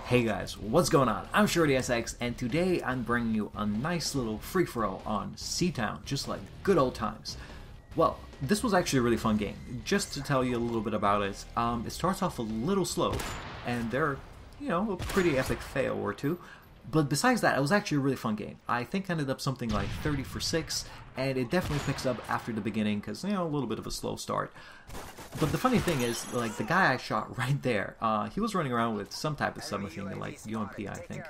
Hey guys, what's going on? I'm Shorty SX, and today I'm bringing you a nice little free-for-all on Seatown, just like good old times. Well, this was actually a really fun game. Just to tell you a little bit about it, it starts off a little slow, and there are, a pretty epic fail or two. But besides that, it was actually a really fun game. I think I ended up something like 30 for 6, and it definitely picks up after the beginning because, a little bit of a slow start. But the funny thing is, like, the guy I shot right there, he was running around with some type of submachine, like UMP, I think.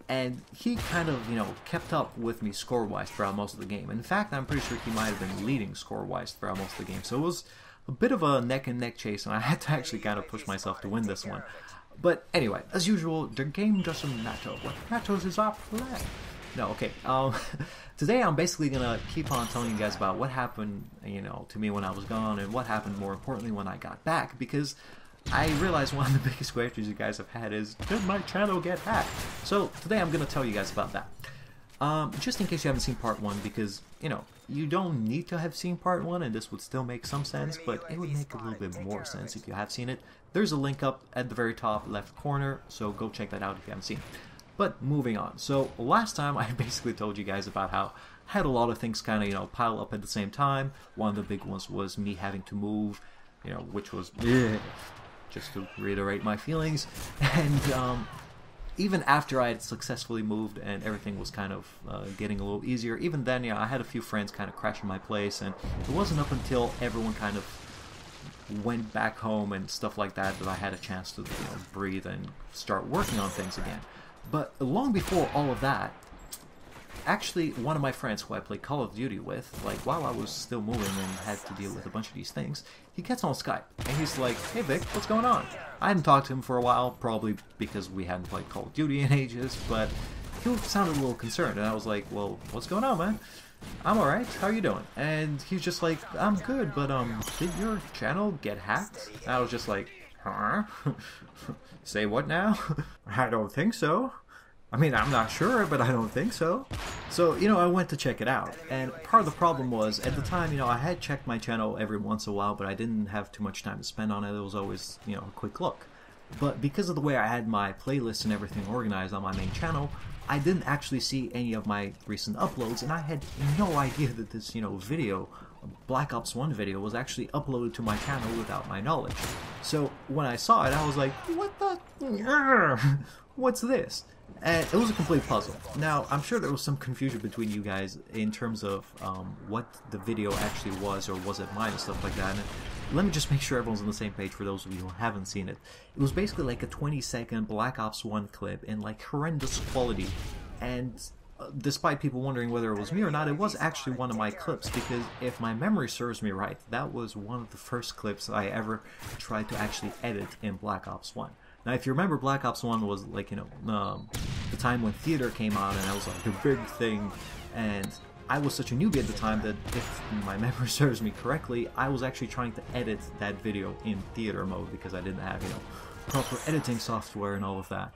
And he kind of, kept up with me score-wise throughout most of the game. In fact, I'm pretty sure he might have been leading score-wise throughout most of the game. So it was a bit of a neck-and-neck chase, and I had to actually kind of push myself to win this one. But anyway, as usual, the game doesn't matter. What matters is our play. No, okay. Today I'm basically gonna keep on telling you guys about what happened, to me when I was gone, and what happened more importantly when I got back, because I realized one of the biggest questions you guys have had is, did my channel get hacked? So today I'm gonna tell you guys about that. Just in case you haven't seen part 1, because, you don't need to have seen part 1 and this would still make some sense, but it would make a little bit more sense if you have seen it. There's a link up at the very top left corner, so go check that out if you haven't seen it. But moving on. So last time I basically told you guys about how I had a lot of things kind of, pile up at the same time. One of the big ones was me having to move, which was just to reiterate my feelings. And even after I had successfully moved and everything was kind of getting a little easier, even then, I had a few friends kind of crashing my place, and it wasn't up until everyone kind of went back home and stuff like that that I had a chance to breathe and start working on things again. But long before all of that, actually one of my friends who I played Call of Duty with, like while I was still moving and had to deal with a bunch of these things, he gets on Skype and he's like, "Hey Vic, what's going on?" I hadn't talked to him for a while, probably because we hadn't played Call of Duty in ages, but he sounded a little concerned, and I was like, "Well, what's going on, man?" "I'm alright, how you doing?" And he's just like, "I'm good, but did your channel get hacked?" And I was just like, "Huh? Say what now?" "I don't think so. I mean, I'm not sure, but I don't think so." So, I went to check it out, and part of the problem was, at the time, I had checked my channel every once in a while, but I didn't have too much time to spend on it. It was always, a quick look. But because of the way I had my playlist and everything organized on my main channel, I didn't actually see any of my recent uploads, and I had no idea that this, video, Black Ops 1 video, was actually uploaded to my channel without my knowledge. So when I saw it, I was like, what the... what's this? And it was a complete puzzle. Now, I'm sure there was some confusion between you guys in terms of what the video actually was, or was it mine and stuff like that. And let me just make sure everyone's on the same page for those of you who haven't seen it. It was basically like a 20-second Black Ops 1 clip in like horrendous quality, and despite people wondering whether it was me or not, it was actually one of my clips, because if my memory serves me right, that was one of the first clips I ever tried to actually edit in Black Ops 1. Now, if you remember, Black Ops 1 was like, the time when theater came out, and that was like the big thing, and I was such a newbie at the time that, if my memory serves me correctly, I was actually trying to edit that video in theater mode because I didn't have, proper editing software and all of that.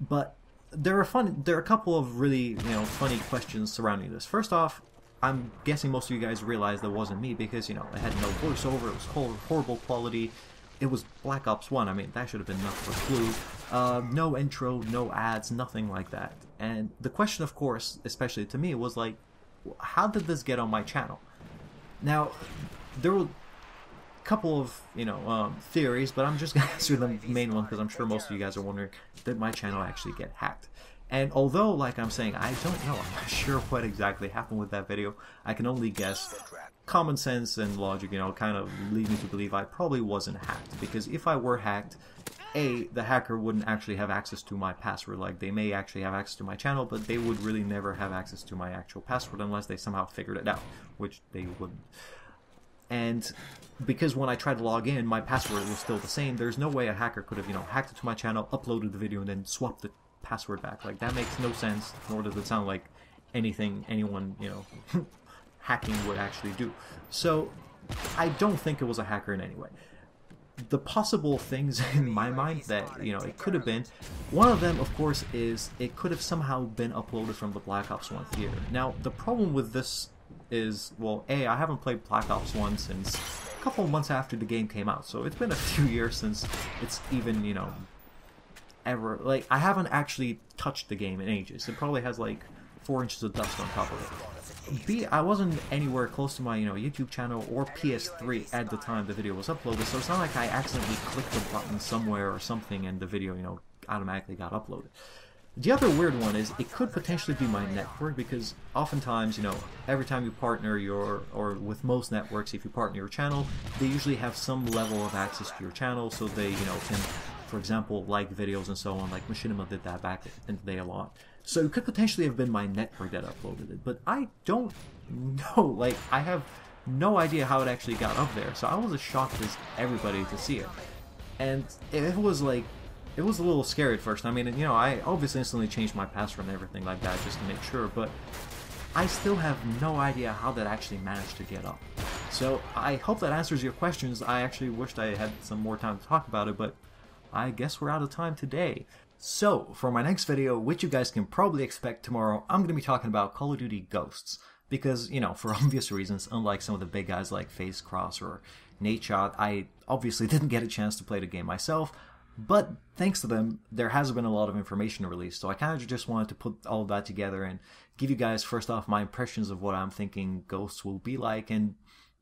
But there are a couple of really, funny questions surrounding this. First off, I'm guessing most of you guys realized that wasn't me because, it had no voiceover, it was horrible quality. It was Black Ops 1, I mean, that should have been enough for a clue. No intro, no ads, nothing like that. And the question, of course, especially to me, was like, how did this get on my channel? Now, there were a couple of, theories, but I'm just going to answer the main one because I'm sure most of you guys are wondering, did my channel actually get hacked? And although, like I'm saying, I don't know, I'm not sure what exactly happened with that video, I can only guess. Common sense and logic, kind of lead me to believe I probably wasn't hacked, because if I were hacked, A, the hacker wouldn't actually have access to my password. Like, they may actually have access to my channel, but they would really never have access to my actual password unless they somehow figured it out, which they wouldn't. And because when I tried to log in, my password was still the same, there's no way a hacker could have, hacked it to my channel, uploaded the video, and then swapped the password back. Like, that makes no sense, nor does it sound like anything anyone, hacking would actually do. So I don't think it was a hacker in any way. The possible things in my mind that, it could have been, one of them, of course, is it could have somehow been uploaded from the Black Ops 1 theater. Now, the problem with this is, well, A, I haven't played Black Ops 1 since a couple months after the game came out, so it's been a few years since it's even, ever, like, I haven't actually touched the game in ages. It probably has like 4 inches of dust on top of it. B, I wasn't anywhere close to my, YouTube channel or PS3 at the time the video was uploaded, so it's not like I accidentally clicked a button somewhere or something and the video, automatically got uploaded. The other weird one is it could potentially be my network, because oftentimes, every time you partner or with most networks, if you partner your channel, they usually have some level of access to your channel, so they, can, for example, like videos and so on. Like Machinima did that back in the day a lot. So it could potentially have been my network that uploaded it, but I don't know. Like, I have no idea how it actually got up there, so I was as shocked as everybody to see it. And it was like, it was a little scary at first. I mean, I obviously instantly changed my password and everything like that just to make sure, but I still have no idea how that actually managed to get up. So I hope that answers your questions. I actually wished I had some more time to talk about it, but I guess we're out of time today. So for my next video, which you guys can probably expect tomorrow, I'm going to be talking about Call of Duty Ghosts. Because, for obvious reasons, unlike some of the big guys like Face Cross or Nadeshot, I obviously didn't get a chance to play the game myself. But thanks to them, there has been a lot of information released, so I kind of just wanted to put all of that together and give you guys, first off, my impressions of what I'm thinking Ghosts will be like, and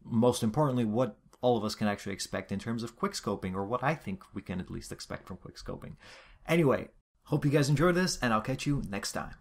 most importantly, what all of us can actually expect in terms of quickscoping, or what I think we can at least expect from quickscoping. Anyway, hope you guys enjoyed this, and I'll catch you next time.